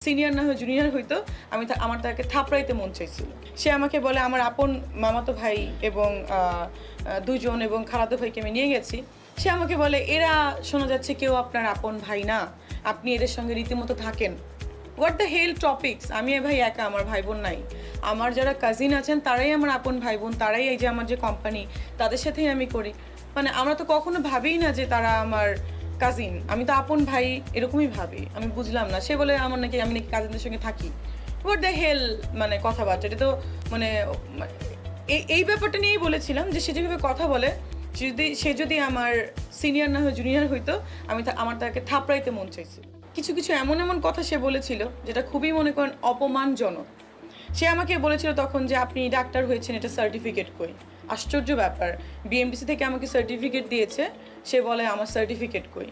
Senior না হয়ে junior হইতো আমার তাকে থাপড়াইতে মন চাইছিল। সে আমাকে বলে আমার আপন মামাতো ভাই এবং দুজন এবং খালাতো ভাইকে আমি নিয়ে গেছি। সে আমাকে বলে এরা শোনা যাচ্ছে কেউ আপনার আপন ভাই না, আপনি এদের সঙ্গে রীতিমতো থাকেন। What the hell topics! আমি ভাই একা, আমার ভাই বোন নাই। আমার যারা কাজিন আছেন তারাই আমার আপন ভাই বোন, তারাই এই যে আমার যে কোম্পানি তাদের সাথেই আমি করি। মানে আমরা তো কখনো ভাবিই না যে তারা আমার কাজিন, আমি তো আপন ভাই এরকমই ভাবি। আমি বুঝলাম না, সে বলে আমি নাকি কাজিনদের সঙ্গে থাকি। হোয়াট দ্য হেল মানে কথাবার্তা! এটা তো মানে এই ব্যাপারটা নিয়েই বলেছিলাম যে সে যেভাবে কথা বলে, সে যদি আমার সিনিয়র না হয়ে জুনিয়র হইতো আমার তাকে থাপড়াইতে মন চাইছিল। কিছু কিছু এমন কথা সে বলেছিল যেটা খুবই মনে করেন অপমানজনক। সে আমাকে বলেছিল তখন যে আপনি ডাক্তার হয়েছেন, এটা সার্টিফিকেট কই? আশ্চর্য ব্যাপার, বিএমডিসি থেকে আমাকে সার্টিফিকেট দিয়েছে, সে বলে আমার সার্টিফিকেট কই?